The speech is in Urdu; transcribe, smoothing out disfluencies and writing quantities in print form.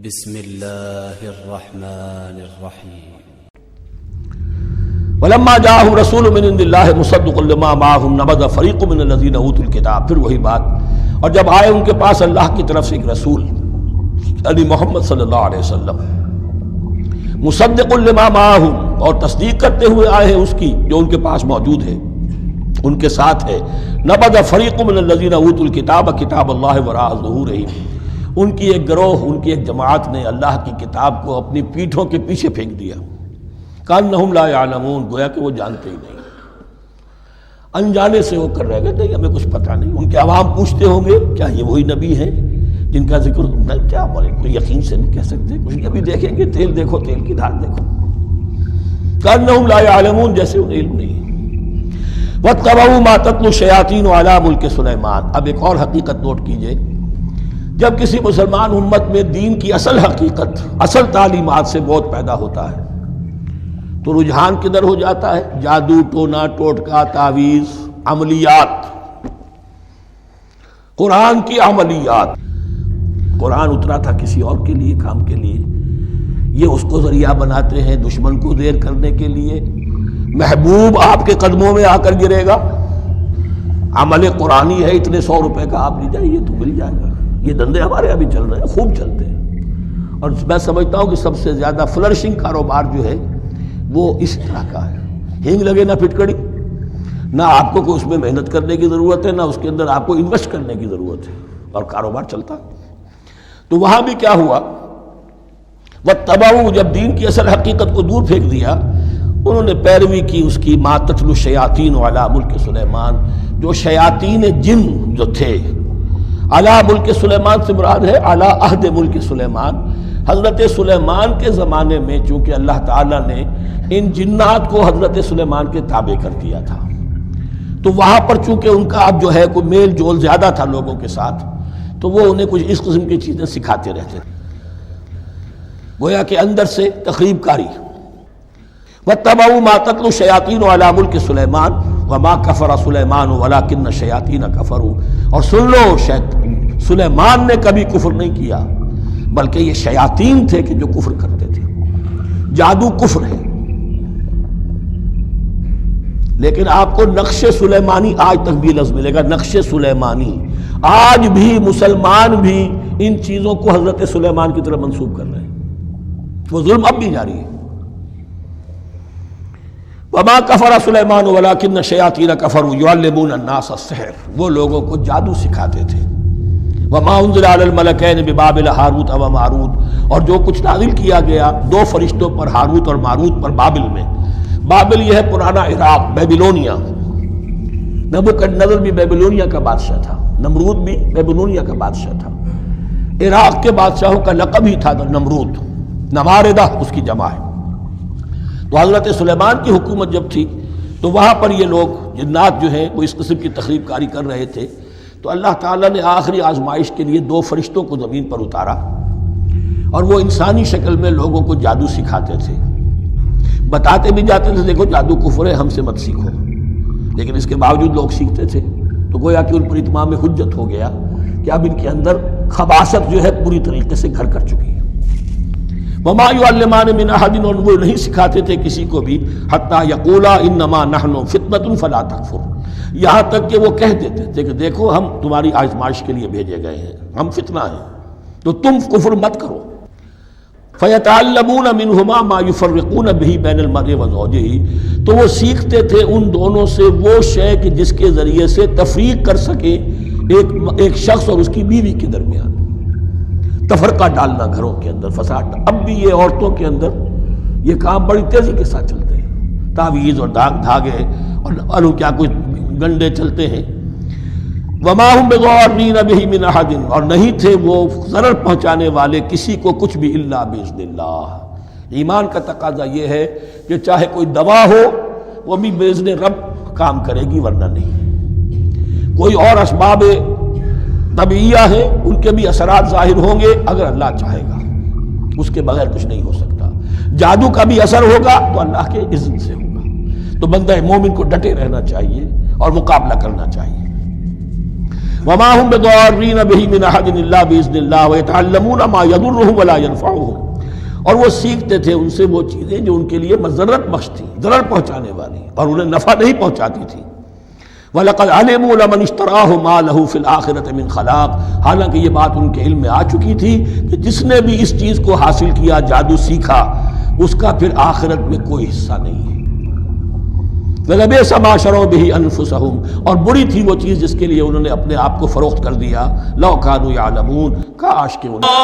بسم اللہ الرحمن الرحیم ولما جاءهم رسول من عند اللہ مصدق لما معهم نبذ فریق من الذین اوتوا الکتاب. پھر وہی بات، اور جب آئے ان کے پاس اللہ کی طرف سے ایک رسول یعنی محمد صلی اللہ علیہ وسلم مصدق لما معهم، اور تصدیق کرتے ہوئے آئے ہیں اس کی جو ان کے پاس موجود ہے، ان کے ساتھ ہے. نبذ فریق من الذین اوتوا الکتاب کتاب اللہ وراء ظہورہم، ان کی ایک گروہ، ان کی ایک جماعت نے اللہ کی کتاب کو اپنی پیٹھوں کے پیچھے پھینک دیا. کانہم لا یعلمون، گویا کہ وہ جانتے ہی نہیں، انجانے سے وہ کر رہے گا، نہیں ہمیں کچھ پتہ نہیں. ان کے عوام پوچھتے ہوں گے کیا یہ وہی نبی ہیں جن کا ذکر نہیں، کیا بولے، کوئی یقین سے نہیں کہہ سکتے. کچھ ابھی دیکھیں گے، تیل دیکھو، تیل کی دھار دیکھو. کانہم لا یعلمون، جیسے انہیں علم نہیں. واتبعوا ما تتلو الشیاطین علی ملک سلیمان. اب ایک اور حقیقت نوٹ کیجئے، جب کسی مسلمان امت میں دین کی اصل حقیقت، اصل تعلیمات سے بہت پیدا ہوتا ہے تو رجحان کدھر ہو جاتا ہے؟ جادو، ٹونا، ٹوٹکا، تعویذ، عملیات، قرآن کی عملیات. قرآن اترا تھا کسی اور کے لیے، کام کے لیے، یہ اس کو ذریعہ بناتے ہیں دشمن کو دیر کرنے کے لیے. محبوب آپ کے قدموں میں آ کر گرے گا، عمل قرآنی ہے، اتنے 100 روپے کا آپ لے جائیے تو مل جائے گا. یہ دندے ہمارے ابھی چل رہے ہیں، خوب چلتے ہیں. اور میں سمجھتا ہوں کہ سب سے زیادہ فلرشنگ کاروبار جو ہے وہ اس طرح کا ہے. ہینگ لگے نہ پھٹکڑی، نہ آپ کو کوئی اس میں محنت کرنے کی ضرورت ہے، نہ اس کے اندر آپ کو انویسٹ کرنے کی ضرورت ہے، اور کاروبار چلتا. تو وہاں بھی کیا ہوا، واتبعوا، جب دین کی اصل حقیقت کو دور پھینک دیا، انہوں نے پیروی کی اس کی ما تتلو الشیاطین علی ملک سلیمان. جو شیاطین جن جو تھے، علی ملک سلیمان سے مراد ہے علی عہد ملک سلیمان، حضرت سلیمان کے زمانے میں، چونکہ اللہ تعالیٰ نے ان جنات کو حضرت سلیمان کے تابع کر دیا تھا، تو وہاں پر چونکہ ان کا اب جو ہے کوئی میل جول زیادہ تھا لوگوں کے ساتھ، تو وہ انہیں کچھ اس قسم کی چیزیں سکھاتے رہتے تھے، گویا کہ اندر سے تخریب کاری. واتبعوا ما تتلو الشیاطین علی ملک سلیمان وما کفر سلیمان ولکن الشیاطین کفروا. اور سن لو، سلیمان نے کبھی کفر نہیں کیا، بلکہ یہ شیاطین تھے کہ جو کفر کرتے تھے. جادو کفر ہے، لیکن آپ کو نقش سلیمانی آج تک بھی لفظ ملے گا. نقش سلیمانی، آج بھی مسلمان بھی ان چیزوں کو حضرت سلیمان کی طرف منسوب کر رہے ہیں. وہ ظلم اب بھی جاری ہے. وما کفر سلیمان ولکن الشیاطین کفروا یعلمون الناس السحر، وہ لوگوں کو جادو سکھاتے تھے. وما انزل علی الملکین ببابل ہاروت و ماروت، اور جو کچھ نازل کیا گیا 2 فرشتوں پر، ہاروت اور ماروت پر، بابل میں. بابل یہ ہے پرانا عراق، بیبلونیا. نبوکدنضر بھی بیبلونیا کا بادشاہ تھا، نمرود بھی بیبلونیا کا بادشاہ تھا. عراق کے بادشاہوں کا لقب ہی تھا نمرود، نماردہ اس کی جمع ہے. تو حضرت سلیمان کی حکومت جب تھی تو وہاں پر یہ لوگ جنات جو ہیں وہ اس قسم کی تخریب کاری کر رہے تھے. تو اللہ تعالیٰ نے آخری آزمائش کے لیے 2 فرشتوں کو زمین پر اتارا، اور وہ انسانی شکل میں لوگوں کو جادو سکھاتے تھے. بتاتے بھی جاتے تھے دیکھو جادو کفر ہے، ہم سے مت سیکھو، لیکن اس کے باوجود لوگ سیکھتے تھے. تو گویا کہ ان پر اتمام حجت ہو گیا کہ اب ان کے اندر خباثت جو ہے پوری طریقے سے گھر کر چکی ہے. وما یعلمان من احد، اور وہ نہیں سکھاتے تھے کسی کو بھی، حتی یقولا انما نحن فتنۃ فلا تکفر، یہاں تک کہ وہ کہہ دیتے تھے کہ دیکھو ہم تمہاری آزمائش کے لیے بھیجے گئے ہیں، ہم فتنہ ہیں، تو تم کفر مت کرو. فیتعلمون منہما ما یفرقون بہ بین المرء وزوجہ، تو وہ سیکھتے تھے ان دونوں سے وہ شے کہ جس کے ذریعے سے تفریق کر سکے ایک شخص اور اس کی بیوی کے درمیان، تفرقہ ڈالنا گھروں کے اندر، فساد. اب بھی یہ عورتوں کے اندر یہ کام بڑی تیزی کے ساتھ چلتے ہیں، تعویذ اور دھاگے اور کیا کچھ گنڈے چلتے ہیں. وما هم بضارین بہ من احد، اور نہیں تھے وہ ضرر پہنچانے والے کسی کو کچھ بھی الا باذن اللہ. ایمان کا تقاضا یہ ہے کہ چاہے کوئی دوا ہو وہ بھی باذن رب کام کرے گی، ورنہ نہیں. کوئی اور اسباب طبیعیہ ہیں، ان کے بھی اثرات ظاہر ہوں گے اگر اللہ چاہے گا، اس کے بغیر کچھ نہیں ہو سکتا. جادو کا بھی اثر ہوگا تو اللہ کے اذن سے ہوگا. تو بندہ مومن کو ڈٹے رہنا چاہیے اور مقابلہ کرنا چاہیے. وما هم بضارین بہ من احد الا باذن اللہ ویتعلمون ما یضرهم ولا ينفعهم، اور وہ سیکھتے تھے ان سے وہ چیزیں جو ان کے لیے مضرت بخش تھی، ضرر پہنچانے والی، اور انہیں نفع نہیں پہنچاتی تھی۔ وَلَقَدْ عَلِمُوا لَمَنِ اشْتَرَاهُ مَا لَهُ فِي الْآخِرَةِ مِنْ خَلَاقٍ، حالانکہ یہ بات ان کے علم میں آ چکی تھی کہ جس نے بھی اس چیز کو حاصل کیا، جادو سیکھا، اس کا پھر آخرت میں کوئی حصہ نہیں ہے۔ وَلَبِئْسَ مَا شَرَوْا بِهِ أَنفُسَهُمْ، اور بری تھی وہ چیز جس کے لیے انہوں نے اپنے آپ کو فروخت کر دیا۔ لَوْ كَانُوا يَعْلَمُونَ، کاش کہ انہیں